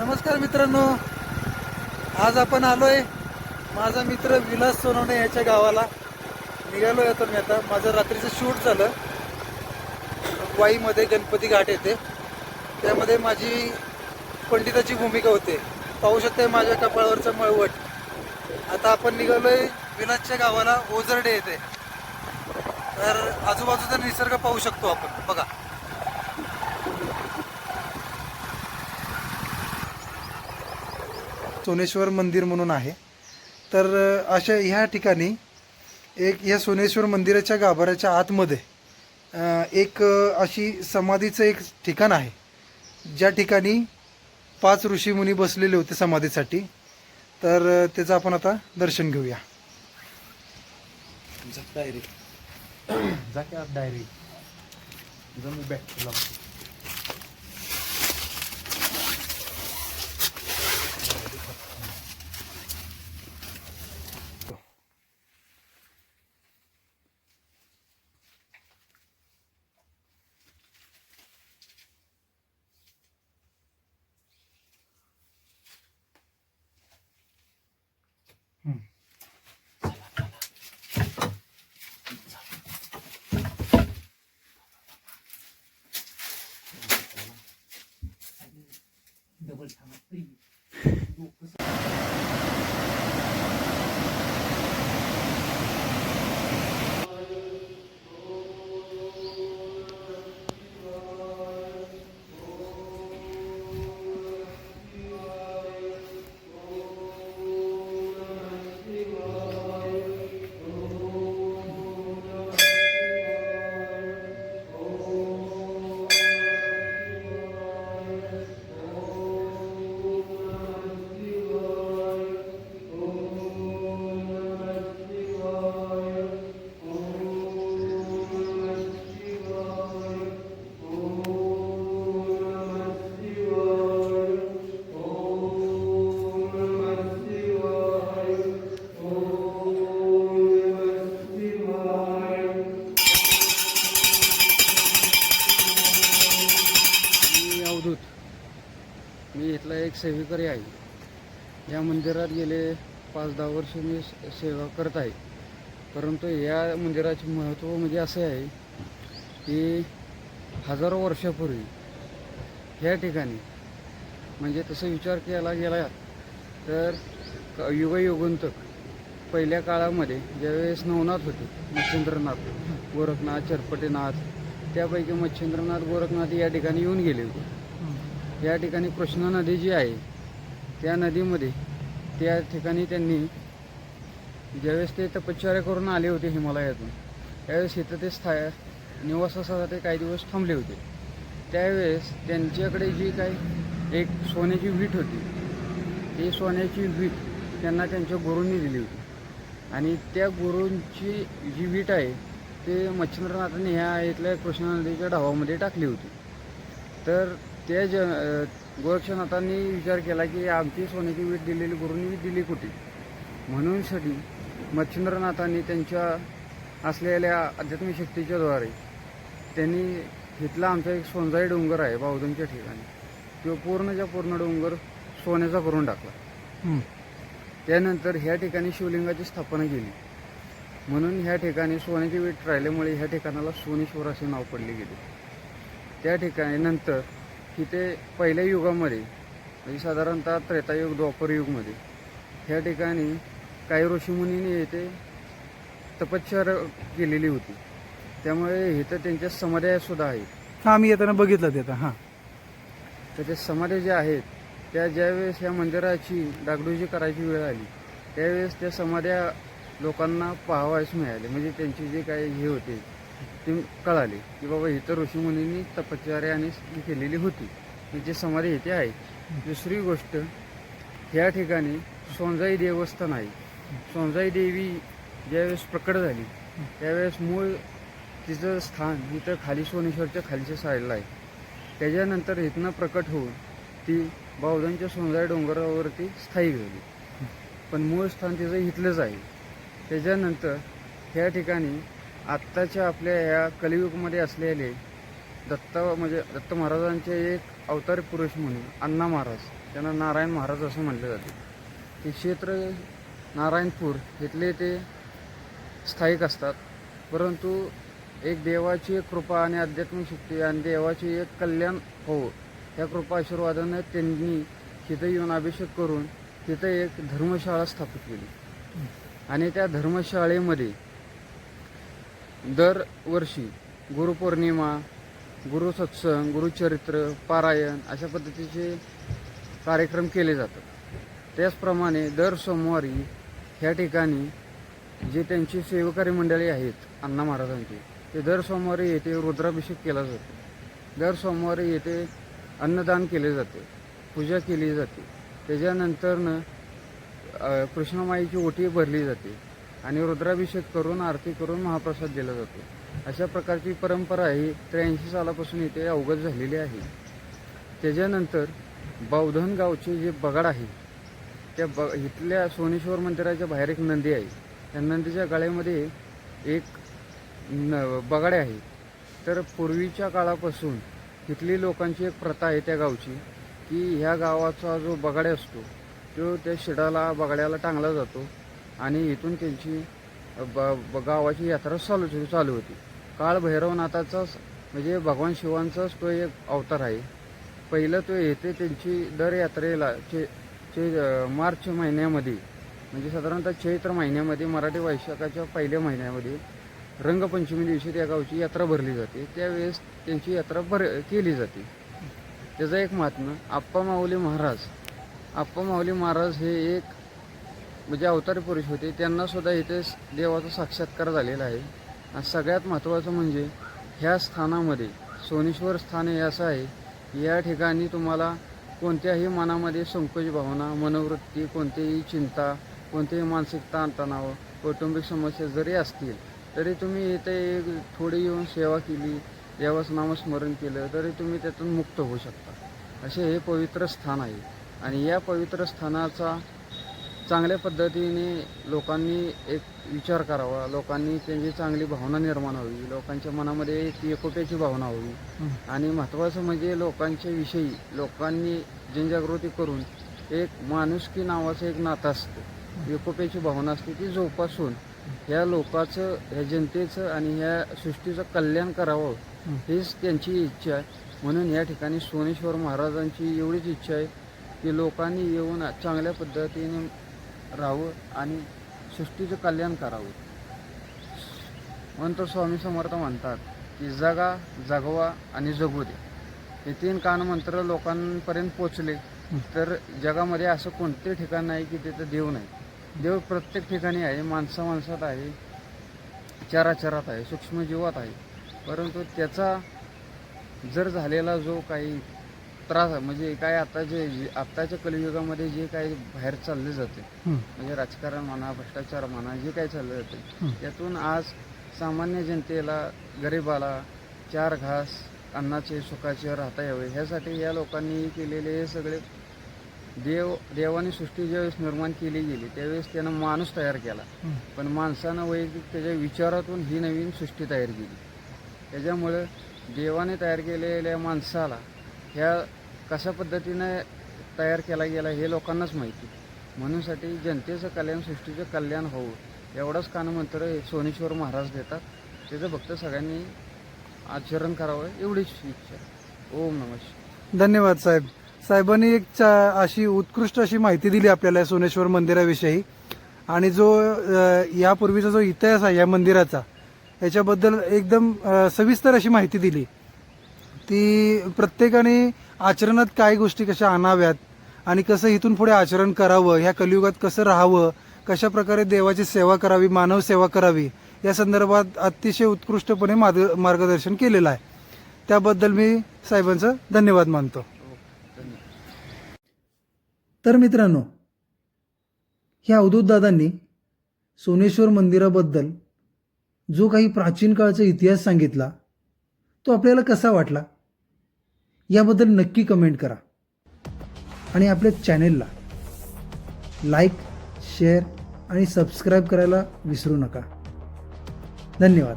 नमस्कार मित्रांनो, आज आपण आलोय माझा मित्र विलास सोनवणे याच्या गावाला. निघालोय आता मी. माझं रात्रीचं शूट झालं वाईमध्ये गणपती घाट येते. त्यामध्ये माझी पंडिताची भूमिका होते. पाहू शकताय माझ्या कपाळावरचं मळवट. आता आपण निघालोय विलासच्या गावाला, ओझरडे येते. तर आजूबाजूचा निसर्ग पाहू शकतो आपण. बघा, सोनेश्वर मंदिर म्हणून आहे. तर अशा ह्या ठिकाणी या सोनेश्वर मंदिराच्या गाभाऱ्याच्या आतमध्ये एक अशी समाधीचं एक ठिकाण आहे, ज्या ठिकाणी 5 ऋषीमुनी बसलेले होते समाधीसाठी. तर त्याचं आपण आता दर्शन घेऊया. डायरी जमू बॅक. मी इथला एक सेवेकरी आहे. या मंदिरात गेले 5-10 वर्ष मी सेवा करत आहे. परंतु या मंदिराचे महत्त्व म्हणजे असे आहे की हजारो वर्षापूर्वी ह्या ठिकाणी, म्हणजे तसं विचार केला गेला तर युगयुगांतक पहिल्या काळामध्ये ज्यावेळेस नवनाथ होते, मच्छिंद्रनाथ, गोरखनाथ, चरपटेनाथ, त्यापैकी मच्छिंद्रनाथ, गोरखनाथ या ठिकाणी येऊन गेले होते. या ठिकाणी कृष्णा नदी जी आहे, त्या नदीमध्ये त्या ठिकाणी त्यांनी ज्यावेळेस ते तपश्चर्या करून आले होते हिमालयातून, त्यावेळेस इथं ते निवासासाठी काही दिवस थांबले होते. त्यावेळेस त्यांच्याकडे जी काही एक सोन्याची वीट होती, ती सोन्याची वीट त्यांना त्यांच्या गुरूंनी दिली होती. आणि त्या गुरूंची जी वीट आहे ते मच्छिंद्रनाथांनी ह्या इथल्या कृष्णा नदीच्या ढावामध्ये टाकली होती. तर त्या गोरक्षनाथांनी विचार केला की आमची सोन्याची वीट दिलेली गुरूंनी दिली कुठे, म्हणूनसाठी मच्छिंद्रनाथांनी त्यांच्या असलेल्या आध्यात्मिक शक्तीच्या द्वारे त्यांनी इथला आमचा एक सोनजाई डोंगर आहे बावधनच्या ठिकाणी, तो पूर्णच्या पूर्ण डोंगर सोन्याचा करून टाकला. त्यानंतर ह्या ठिकाणी शिवलिंगाची स्थापना केली. म्हणून ह्या ठिकाणी सोन्याची वीट राहिल्यामुळे ह्या ठिकाणाला सोनेश्वर असे नाव पडले गेले. त्या ठिकाणी नंतर तिथे पहिल्या युगामध्ये, म्हणजे साधारणतः त्रेतायुग द्वापरयुगमध्ये, ह्या ठिकाणी काही ऋषीमुनींनी येथे तपश्चर्या केलेली होती. त्यामुळे इथं त्यांच्या समाध्यासुद्धा आहेत. हां, मी येताना बघितलं ते. आता हां, त्याच्या समाध्या ज्या आहेत त्या ज्यावेळेस ह्या मंदिराची डागडुजी करायची वेळ आली, त्यावेळेस त्या समाध्या लोकांना पाहावयास मिळाले. म्हणजे त्यांची जे काही हे होते ते कळाले की बाबा इतर ऋषीमुनींनी तपश्चर्या आणि केलेली होती, जी समाधी इथे आहे. दुसरी गोष्ट, ह्या ठिकाणी सोनजाई देवस्थान आहे. सोनजाई देवी ज्यावेळेस प्रकट झाली त्यावेळेस मूळ तिचं स्थान इथं खाली सोनेश्वरच्या खालच्या साईडला आहे. त्याच्यानंतर इथनं प्रकट होऊन ती बावधनच्या सोनजाई डोंगरावरती स्थायिक झाली. पण मूळ स्थान तिचं इथलंच आहे. त्याच्यानंतर ह्या ठिकाणी आत्ताच्या आपल्या ह्या कलियुगमध्ये असलेले दत्त महाराजांचे एक अवतारी पुरुष म्हणून अण्णा महाराज, त्यांना नारायण महाराज असं म्हटलं जाते. ते क्षेत्र नारायणपूर इथले ते स्थायिक असतात. परंतु एक देवाची एक कृपा आणि आध्यात्मिक शक्ती आणि देवाची एक कल्याण हो या कृपा आशीर्वादानं त्यांनी तिथं येऊन अभिषेक करून तिथं एक धर्मशाळा स्थापित केली. आणि त्या धर्मशाळेमध्ये दरवर्षी गुरुपौर्णिमा, गुरुसत्संग, गुरुचरित्र, पारायण अशा पद्धतीचे कार्यक्रम केले जातात. त्याचप्रमाणे दर सोमवारी ह्या ठिकाणी जे त्यांची सेवकारी मंडळी आहेत अण्णा महाराजांची, ते दर सोमवारी येथे रुद्राभिषेक केला जातो. दर सोमवारी येथे अन्नदान केले जाते, पूजा केली जाते. त्याच्यानंतरनं कृष्णमाईची ओटी भरली जाते आणि रुद्राभिषेक करून आरती करून महाप्रसाद दिला जातो. अशा प्रकारची परंपरा ही 83 सालापासून इथे अवगत झालेली आहे. त्याच्यानंतर बौद्धन गावचे जे बगाड आहे त्या इथल्या सोनेश्वर मंदिराच्या बाहेर एक नंदी आहे. त्या नंदीच्या गळ्यामध्ये एक बगाडे आहे. तर पूर्वीच्या काळापासून इथली लोकांची एक प्रथा आहे त्या गावची की ह्या गावाचा जो बगाडे असतो तो त्या शिडाला बगाड्याला टांगला जातो आणि इथून त्यांची गावाची यात्रा चालू होती. काळ भैरवनाथाचाच म्हणजे भगवान शिवांचाच तो एक अवतार आहे. पहिलं तो येथे त्यांची दर यात्रेला मार्च महिन्यामध्ये म्हणजे साधारणतः चैत्र महिन्यामध्ये मराठी वैशाखाच्या पहिल्या महिन्यामध्ये रंगपंचमी दिवशी त्या गावची यात्रा भरली जाते. त्यावेळेस त्यांची यात्रा केली जाते. त्याचं एक महात्म्य आप्पा माऊली महाराज हे एक म्हणजे अवतारी पुरुष होते. त्यांना सुद्धा इथे देवाचा साक्षात्कार झालेला आहे. आणि सगळ्यात महत्त्वाचं म्हणजे ह्या स्थानामध्ये सोनेश्वर स्थान हे असं आहे की या ठिकाणी तुम्हाला कोणत्याही मनामध्ये संकोच भावना, मनोवृत्ती, कोणतीही चिंता, कोणतेही मानसिक ताणतणाव, कौटुंबिक समस्या जरी असतील तरी तुम्ही इथे थोडी येऊन सेवा केली, देवाचं नामस्मरण केलं तरी तुम्ही त्यातून मुक्त होऊ शकता. असे हे पवित्र स्थान आहे. आणि या पवित्र स्थानाचा चांगल्या पद्धतीने लोकांनी एक विचार करावा, लोकांनी त्यांची चांगली भावना निर्माण व्हावी, लोकांच्या मनामध्ये एक एकोप्याची भावना व्हावी. आणि महत्त्वाचं म्हणजे लोकांच्या विषयी लोकांनी जनजागृती करून एक माणुसकी नावाचं एक नातं असतं, एकोप्याची भावना असते, ती जोपासून ह्या लोकांचं, ह्या जनतेचं आणि ह्या सृष्टीचं कल्याण करावं हीच त्यांची इच्छा आहे. म्हणून या ठिकाणी सोनेश्वर महाराजांची एवढीच इच्छा आहे की लोकांनी येऊन चांगल्या पद्धतीने राहावं आणि सृष्टीचं कल्याण करावं. म्हणून तर स्वामी समर्थ म्हणतात की जगा, जगवा आणि जगू दे. हे 3 कानमंत्र लोकांपर्यंत पोचले तर जगामध्ये असं कोणते ठिकाण नाही की तिथं देव नाही. देव प्रत्येक ठिकाणी आहे, माणसात आहे, चराचरात आहे, सूक्ष्मजीवात आहे. परंतु त्याचा जर झालेला जो काही त्रास म्हणजे काय आत्ताच्या कलियुगामध्ये जे काही बाहेर चालले जाते म्हणजे राजकारण म्हणा, भ्रष्टाचार म्हणा, जे काही चाललं जाते त्यातून आज सामान्य जनतेला, गरिबाला 4 घास अन्नाचे, सुखाचे राहता यावे ह्यासाठी या लोकांनी केलेले हे सगळे देवाने सृष्टी ज्यावेळेस निर्माण केली गेली त्यावेळेस त्यानं माणूस तयार केला. पण माणसानं वैयक्तिक त्याच्या विचारातून ही नवीन सृष्टी तयार केली. त्याच्यामुळं देवाने तयार केलेल्या माणसाला ह्या कशा पद्धतीने तयार केला गेला हे लोकांनाच माहिती. म्हणूनसाठी जनतेचं कल्याण, सृष्टीचं कल्याण होवं एवढंच कानमंत्र सोनेश्वर महाराज देतात. त्याचं फक्त सगळ्यांनी आचरण करावं एवढीच इच्छा. ओम नमः शिवाय. धन्यवाद साहेब. साहेबांनी एक अशी उत्कृष्ट अशी माहिती दिली आपल्याला सोनेश्वर मंदिराविषयी. आणि जो यापूर्वीचा जो इतिहास आहे या मंदिराचा याच्याबद्दल एकदम सविस्तर अशी माहिती दिली. ती प्रत्येकाने आचरणात काय गोष्टी कशा आणाव्यात आणि कसं इथून पुढे आचरण करावं, ह्या कलियुगात कसं राहावं, कशा प्रकारे देवाची सेवा करावी, मानव सेवा करावी या संदर्भात अतिशय उत्कृष्टपणे मार्गदर्शन केलेलं आहे. त्याबद्दल मी साहेबांचं धन्यवाद मानतो. तर मित्रांनो, ह्या अवधूत दादांनी सोनेश्वर मंदिराबद्दल जो काही प्राचीन काळचा इतिहास सांगितला तो आपल्याला कसा वाटला याबद्दल नक्की कमेंट करा. आणि आपल्या चॅनेलला लाईक, शेअर आणि सबस्क्राईब करायला विसरू नका. धन्यवाद.